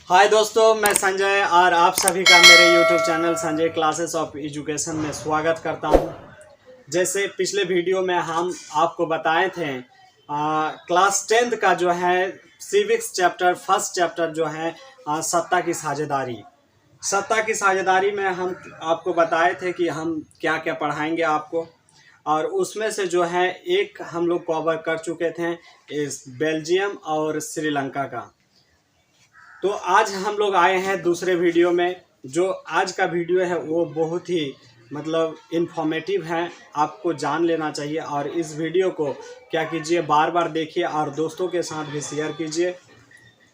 हाय दोस्तों, मैं संजय और आप सभी का मेरे YouTube channel Sanjay classes of education में स्वागत करता हूं। जैसे पिछले वीडियो में हम आपको बताए थे क्लास 10th का जो है सिविक्स चैप्टर फर्स्ट चैप्टर जो है सत्ता की साझेदारी। सत्ता की साझेदारी में हम आपको बताए थे कि हम क्या क्या पढ़ाएंगे आपको, और उसमें से जो है एक हम लोग कवर कर चुके थे इस बेल्जियम और श्रीलंका का। तो आज हम लोग आए हैं दूसरे वीडियो में। जो आज का वीडियो है वो बहुत ही इन्फॉर्मेटिव है, आपको जान लेना चाहिए। और इस वीडियो को क्या कीजिए, बार बार देखिए और दोस्तों के साथ भी शेयर कीजिए।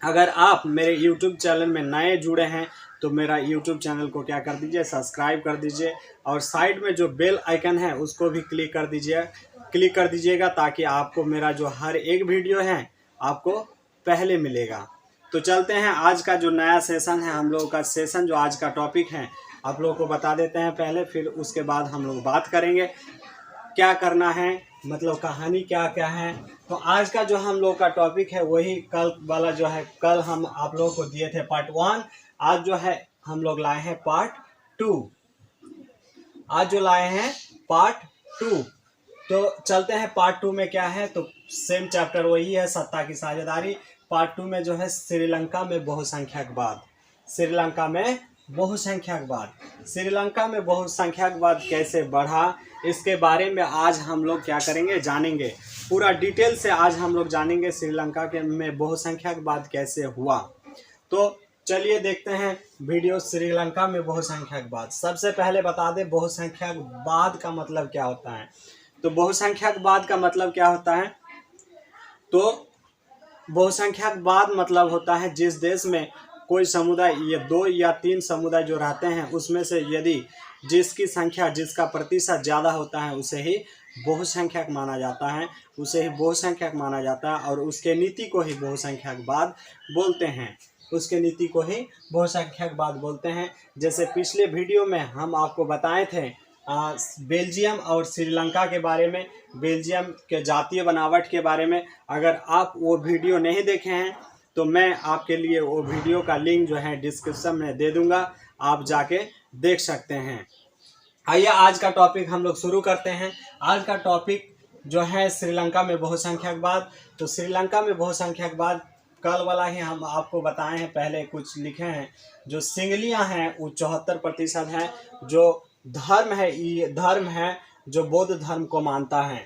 अगर आप मेरे YouTube चैनल में नए जुड़े हैं तो मेरा YouTube चैनल को क्या कर दीजिए, सब्सक्राइब कर दीजिए, और साइड में जो बेल आइकन है उसको भी क्लिक कर दीजिएगा, ताकि आपको मेरा जो हर एक वीडियो है आपको पहले मिलेगा। तो चलते हैं, आज का जो नया सेशन है, हम लोगों का सेशन जो आज का टॉपिक है आप लोगों को बता देते हैं पहले, फिर उसके बाद हम लोग बात करेंगे क्या करना है, कहानी क्या क्या है। तो आज का जो हम लोग का टॉपिक है वही कल वाला जो है, कल हम आप लोगों को दिए थे पार्ट 1, आज जो है हम लोग लाए हैं पार्ट 2। आज जो लाए हैं पार्ट 2। तो चलते हैं पार्ट 2 में क्या है। तो सेम चैप्टर वही है, सत्ता की साझेदारी। पार्ट 2 में जो है श्रीलंका में बहुसंख्यकवाद। श्रीलंका में बहुसंख्यकवाद कैसे बढ़ा, इसके बारे में आज हम लोग क्या करेंगे, जानेंगे। पूरा डिटेल से आज हम लोग जानेंगे श्रीलंका के में बहुसंख्यकवाद कैसे हुआ। तो चलिए देखते हैं वीडियो। श्रीलंका में बहुसंख्यकवाद, सबसे पहले बता दें बहुसंख्यकवाद का मतलब क्या होता है। तो बहुसंख्यकवाद का मतलब क्या होता है, तो बहुसंख्यकवाद मतलब होता है जिस देश में कोई समुदाय, ये 2 या 3 समुदाय जो रहते हैं, उसमें से यदि जिसकी संख्या, जिसका प्रतिशत ज़्यादा होता है उसे ही बहुसंख्यक माना जाता है, और उसके नीति को ही बहुसंख्यकवाद बोलते हैं। जैसे पिछले वीडियो में हम आपको बताए थे बेल्जियम और श्रीलंका के बारे में, बेल्जियम के जातीय बनावट के बारे में। अगर आप वो वीडियो नहीं देखे हैं तो मैं आपके लिए वो वीडियो का लिंक जो है डिस्क्रिप्शन में दे दूंगा, आप जाके देख सकते हैं। आइए आज का टॉपिक हम लोग शुरू करते हैं। आज का टॉपिक जो है श्रीलंका में बहुसंख्यकवाद। तो श्रीलंका में बहुसंख्यकवाद कल वाला ही हम आपको बताए हैं, पहले कुछ लिखे हैं। जो सिंगलियां हैं वो 74% है। जो धर्म है, ये धर्म है जो बौद्ध धर्म को मानता है।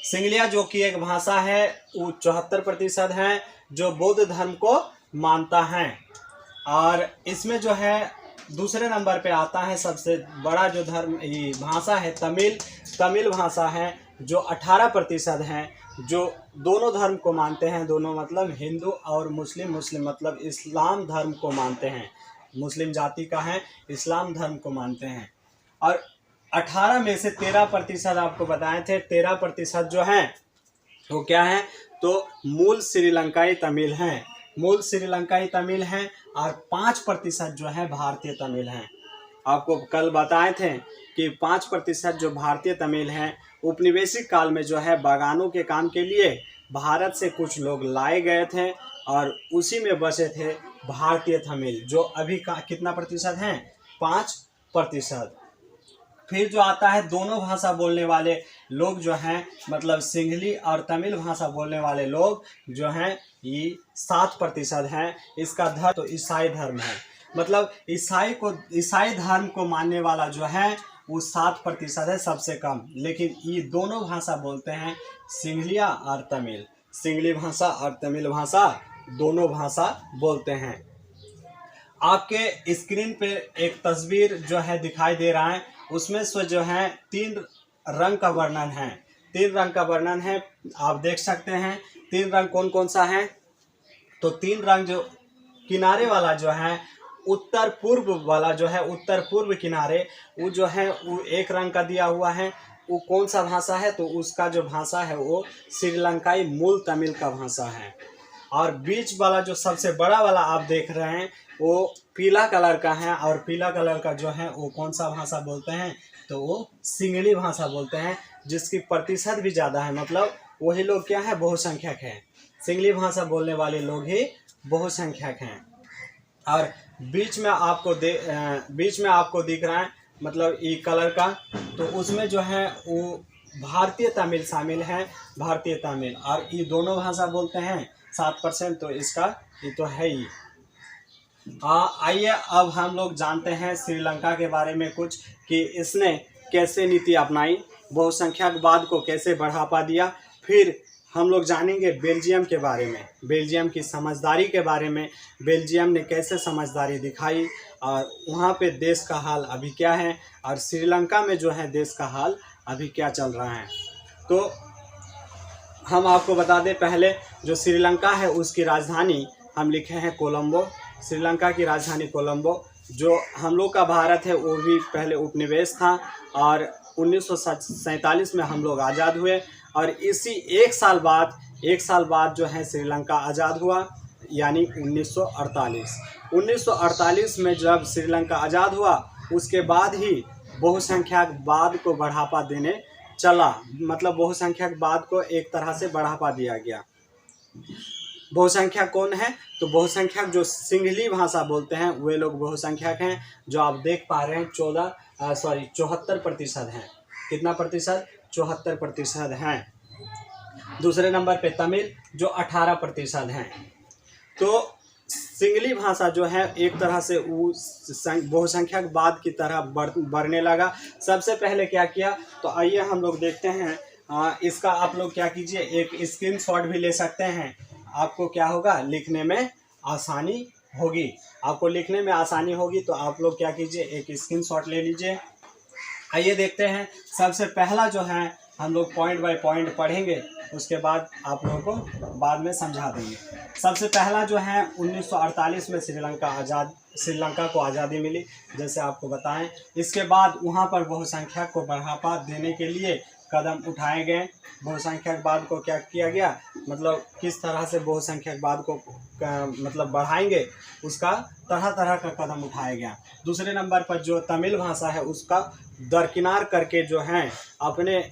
सिंगलिया जो कि एक भाषा है वो 74% है जो बौद्ध धर्म को मानता है। और इसमें जो है दूसरे नंबर पे आता है सबसे बड़ा जो धर्म, ये भाषा है तमिल भाषा है जो 18% है, जो दोनों धर्म को मानते हैं। दोनों मतलब हिंदू और मुस्लिम मतलब इस्लाम धर्म को मानते हैं। मुस्लिम जाति का है, इस्लाम धर्म को मानते हैं। और 18 में से 13% आपको बताए थे, 13% जो है वो क्या है, तो मूल श्रीलंकाई तमिल हैं, और 5% जो है भारतीय तमिल हैं। आपको कल बताए थे कि 5% जो भारतीय तमिल हैं, उपनिवेशिक काल में जो है बागानों के काम के लिए भारत से कुछ लोग लाए गए थे, और उसी में बसे थे भारतीय तमिल, जो अभी का कितना प्रतिशत हैं, 5%। फिर जो आता है दोनों भाषा बोलने वाले लोग जो हैं, सिंहली और तमिल भाषा बोलने वाले लोग जो हैं, ये 7% हैं। इसका धर्म तो ईसाई धर्म है, ईसाई धर्म को मानने वाला जो है वो 7% है, सबसे कम। लेकिन ये दोनों भाषा बोलते हैं, सिंहलिया और तमिल, सिंहली भाषा और तमिल भाषा दोनों भाषा बोलते हैं। आपके स्क्रीन पे एक तस्वीर जो है दिखाई दे रहा है, उसमें से जो है 3 रंग का वर्णन है। आप देख सकते हैं 3 रंग कौन कौन सा है। तो 3 रंग जो किनारे वाला जो है, उत्तर पूर्व वाला जो है, उत्तर पूर्व किनारे, वो जो है वो 1 रंग का दिया हुआ है। वो कौन सा भाषा है, तो उसका जो भाषा है वो श्रीलंकाई मूल तमिल का भाषा है। और बीच वाला जो सबसे बड़ा वाला आप देख रहे हैं वो पीला कलर का है, और पीला कलर का जो है वो कौन सा भाषा बोलते हैं, तो वो सिंगली भाषा बोलते हैं, जिसकी प्रतिशत भी ज़्यादा है। वही लोग क्या है, बहुसंख्यक है। सिंगली भाषा बोलने वाले लोग ही बहुसंख्यक हैं। और बीच में आपको दिख रहा है मतलब ई कलर का, तो उसमें जो है वो भारतीय तमिल शामिल है, भारतीय तमिल। और ये दोनों भाषा बोलते हैं 7%, तो इसका ये तो है ही। आइए अब हम लोग जानते हैं श्रीलंका के बारे में कुछ, कि इसने कैसे नीति अपनाई, बहुसंख्यकवाद को कैसे बढ़ावा दिया। फिर हम लोग जानेंगे बेल्जियम के बारे में, बेल्जियम की समझदारी के बारे में, बेल्जियम ने कैसे समझदारी दिखाई और वहाँ पे देश का हाल अभी क्या है, और श्रीलंका में जो है देश का हाल अभी क्या चल रहा है। तो हम आपको बता दें, पहले जो श्रीलंका है उसकी राजधानी हम लिखे हैं कोलंबो। श्रीलंका की राजधानी कोलंबो। जो हम लोग का भारत है वो भी पहले उपनिवेश था, और 1947 में हम लोग आज़ाद हुए, और इसी एक साल बाद जो है श्रीलंका आज़ाद हुआ, यानी 1948। 1948 में जब श्रीलंका आज़ाद हुआ, उसके बाद ही बहुसंख्यकवाद को बढ़ावा देने चला, मतलब बहुसंख्यकवाद को एक तरह से बढ़ावा दिया गया। बहुसंख्यक कौन है? तो बहुसंख्यक जो सिंहली भाषा बोलते हैं वे लोग बहुसंख्यक हैं, जो आप देख पा रहे हैं 74% हैं। कितना प्रतिशत? 74% हैं। दूसरे नंबर पे तमिल जो 18% हैं। तो सिंहली भाषा जो है एक तरह से बहुसंख्यकवाद की तरह बढ़ने लगा। सबसे पहले क्या किया, तो आइए हम लोग देखते हैं। इसका आप लोग क्या कीजिए, एक स्क्रीनशॉट भी ले सकते हैं। आपको क्या होगा, लिखने में आसानी होगी। आपको लिखने में आसानी होगी तो आप लोग क्या कीजिए, एक स्क्रीनशॉट ले लीजिए। आइए देखते हैं। सबसे पहला जो है हम लोग पॉइंट बाय पॉइंट पढ़ेंगे, उसके बाद आप लोगों को बाद में समझा देंगे। सबसे पहला जो है 1948 में श्रीलंका को आज़ादी मिली, जैसे आपको बताएं। इसके बाद वहाँ पर बहुसंख्यक को बढ़ावा देने के लिए कदम उठाए गए। बहुसंख्यकवाद को क्या किया गया, मतलब किस तरह से बहुसंख्यकवाद को मतलब बढ़ाएंगे, उसका तरह तरह का कदम उठाया गया। दूसरे नंबर पर जो तमिल भाषा है उसका दरकिनार करके जो है अपने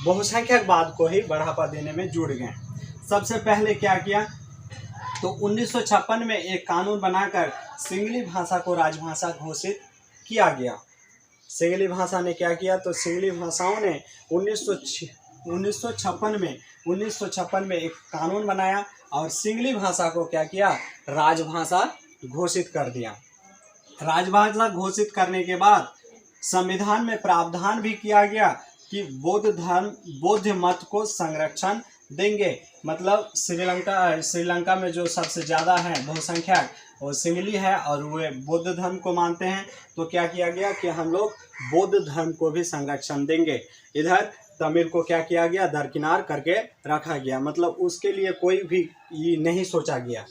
बहुसंख्यकवाद को ही बढ़ावा देने में जुड़ गए। सबसे पहले क्या किया, तो 1956 में एक कानून बनाकर सिंहली भाषा को राजभाषा घोषित किया गया। सिंहली भाषा ने क्या किया, तो सिंहली भाषाओं ने 1956 में एक कानून बनाया और सिंहली भाषा को क्या किया, राजभाषा घोषित कर दिया। राजभाषा घोषित करने के बाद संविधान में प्रावधान भी किया गया कि बौद्ध मत को संरक्षण देंगे। मतलब श्रीलंका में जो सबसे ज़्यादा है बहुसंख्यक वो सिंहली है और वे बौद्ध धर्म को मानते हैं। तो क्या किया गया कि हम लोग बौद्ध धर्म को भी संरक्षण देंगे। इधर तमिल को क्या किया गया, दरकिनार करके रखा गया, मतलब उसके लिए कोई भी ये नहीं सोचा गया।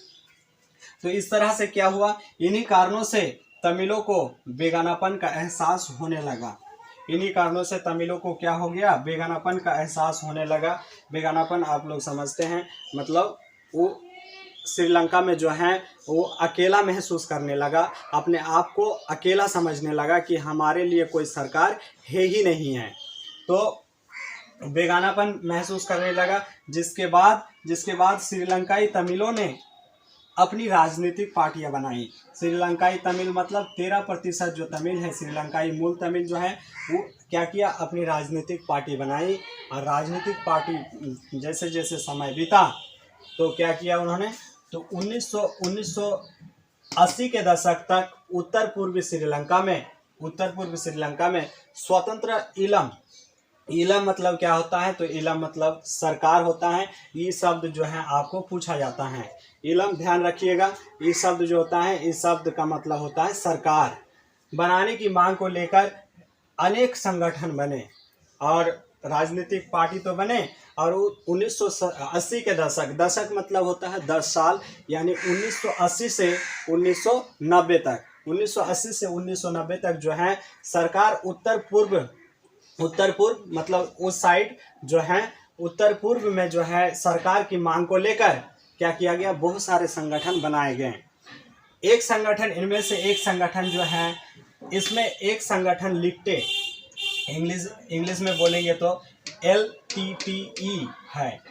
तो इस तरह से क्या हुआ, इन्हीं कारणों से तमिलों को बेगानापन का एहसास होने लगा। इन्हीं कारणों से तमिलों को क्या हो गया, बेगानापन का एहसास होने लगा। बेगानापन आप लोग समझते हैं, मतलब वो श्रीलंका में जो है वो अकेला महसूस करने लगा, अपने आप को अकेला समझने लगा कि हमारे लिए कोई सरकार है ही नहीं है। तो बेगानापन महसूस करने लगा, जिसके बाद श्रीलंकाई तमिलों ने अपनी राजनीतिक पार्टियां बनाई। श्रीलंकाई तमिल मतलब 13% जो तमिल है, श्रीलंकाई मूल तमिल जो है वो क्या किया, अपनी राजनीतिक पार्टी बनाई। और राजनीतिक पार्टी जैसे जैसे समय बीता तो क्या किया उन्होंने, तो 1980 के दशक तक उत्तर पूर्वी श्रीलंका में स्वतंत्र इलम मतलब क्या होता है, तो इलम मतलब सरकार होता है। ये शब्द जो है आपको पूछा जाता है। इलम ध्यान रखिएगा, ये शब्द जो होता है, इस शब्द का मतलब होता है सरकार। बनाने की मांग को लेकर अनेक संगठन बने और राजनीतिक पार्टी तो बने। और 1980 के दशक मतलब होता है 10 साल, यानी 1980 से 1990 तक, 1980 से 1990 तक जो है सरकार उत्तर पूर्व मतलब उस साइड जो है उत्तर पूर्व में जो है सरकार की मांग को लेकर क्या किया गया, बहुत सारे संगठन बनाए गए। इनमें से एक संगठन जो है, इसमें एक संगठन लिप्टे, इंग्लिश में बोलेंगे तो LTTE है।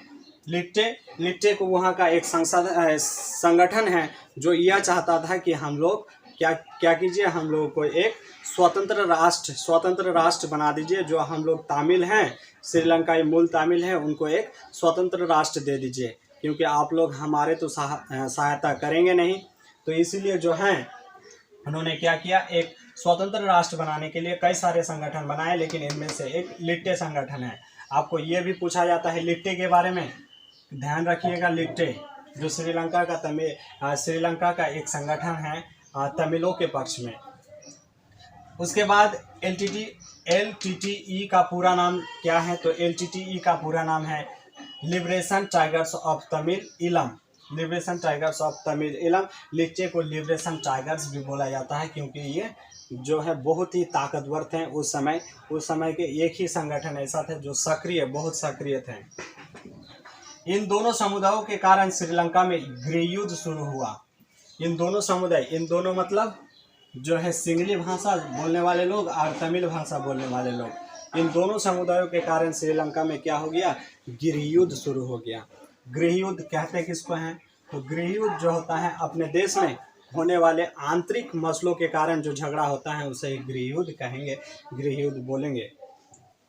लिट्टे को वहाँ का एक संगठन है जो यह चाहता था कि हम लोग क्या कीजिए, हम लोगों को एक स्वतंत्र राष्ट्र बना दीजिए। जो हम लोग तमिल हैं, श्रीलंकाई मूल तमिल हैं, उनको एक स्वतंत्र राष्ट्र दे दीजिए, क्योंकि आप लोग हमारे तो सहायता करेंगे नहीं। तो इसीलिए जो है उन्होंने क्या किया, एक स्वतंत्र राष्ट्र बनाने के लिए कई सारे संगठन बनाए, लेकिन इनमें से एक लिट्टे संगठन है। आपको ये भी पूछा जाता है लिट्टे के बारे में, ध्यान रखिएगा। लिट्टे जो श्रीलंका का एक संगठन है तमिलों के पक्ष में। उसके बाद LTTE का पूरा नाम क्या है, तो LTTE का पूरा नाम है लिबरेशन टाइगर्स ऑफ तमिल इलम। लिबरेशन टाइगर्स ऑफ तमिल इलम। लिट्टे को लिबरेशन टाइगर्स भी बोला जाता है, क्योंकि ये जो है बहुत ही ताकतवर थे उस समय के एक ही संगठन ऐसा थे जो बहुत सक्रिय थे। इन दोनों समुदायों के कारण श्रीलंका में गृहयुद्ध शुरू हुआ। इन दोनों मतलब जो है सिंगली भाषा बोलने वाले लोग और तमिल भाषा बोलने वाले लोग, इन दोनों समुदायों के कारण श्रीलंका में क्या हो गया, गृहयुद्ध शुरू हो गया। गृहयुद्ध कहते किसको हैं, तो गृहयुद्ध जो होता है अपने देश में होने वाले आंतरिक मसलों के कारण जो झगड़ा होता है उसे गृहयुद्ध कहेंगे, गृहयुद्ध बोलेंगे।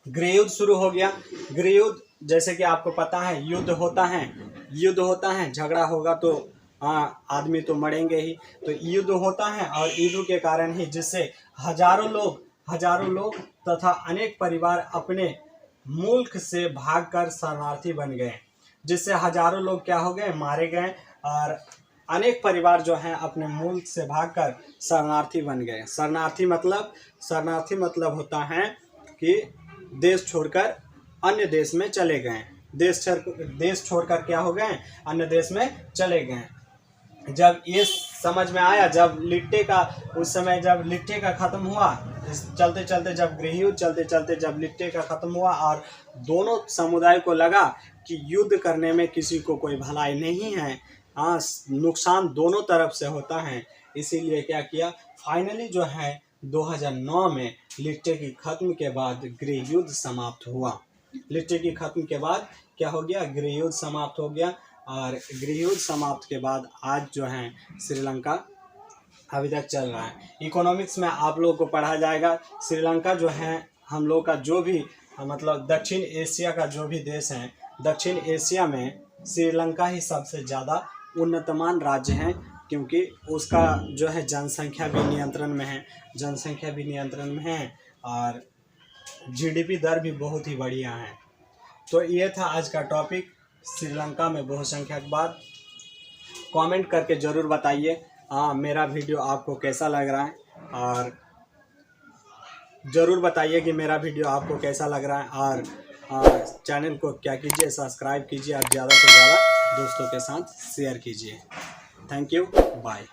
गृहयुद्ध शुरू हो गया। गृहयुद्ध जैसे कि आपको पता है युद्ध होता है, झगड़ा होगा तो आदमी तो मरेंगे ही। तो युद्ध होता है और युद्ध के कारण ही जिससे हजारों लोग तथा अनेक परिवार अपने मुल्क से भागकर शरणार्थी बन गए, जिससे हजारों लोग क्या हो गए, मारे गए, और अनेक परिवार जो हैं अपने मुल्क से भागकर शरणार्थी बन गए। शरणार्थी मतलब होता है कि देश छोड़कर अन्य देश में चले गए। देश छोड़कर क्या हो गए, अन्य देश में चले गए। जब ये समझ में आया, जब लिट्टे का खत्म हुआ, जब गृहयुद्ध चलते जब लिट्टे का खत्म हुआ और दोनों समुदाय को लगा कि युद्ध करने में किसी को कोई भलाई नहीं है, नुकसान दोनों तरफ से होता है, इसीलिए क्या किया, फाइनली जो है 2009 में लिट्टे की खत्म के बाद गृहयुद्ध समाप्त हुआ। लिट्टे की खत्म के बाद क्या हो गया, गृहयुद्ध समाप्त हो गया। और गृहयुद्ध समाप्त के बाद आज जो है श्रीलंका अभी तक चल रहा है। इकोनॉमिक्स में आप लोगों को पढ़ा जाएगा, श्रीलंका जो है हम लोग का जो भी मतलब दक्षिण एशिया का जो भी देश है, दक्षिण एशिया में श्रीलंका ही सबसे ज़्यादा उन्नतमान राज्य है, क्योंकि उसका जो है जनसंख्या भी नियंत्रण में है और GDP दर भी बहुत ही बढ़िया है। तो ये था आज का टॉपिक, श्रीलंका में बहुसंख्यकवाद। कमेंट करके ज़रूर बताइए मेरा वीडियो आपको कैसा लग रहा है, और ज़रूर बताइए कि मेरा वीडियो आपको कैसा लग रहा है। और चैनल को क्या कीजिए, सब्सक्राइब कीजिए और ज़्यादा से ज़्यादा दोस्तों के साथ शेयर कीजिए। Thank you, bye.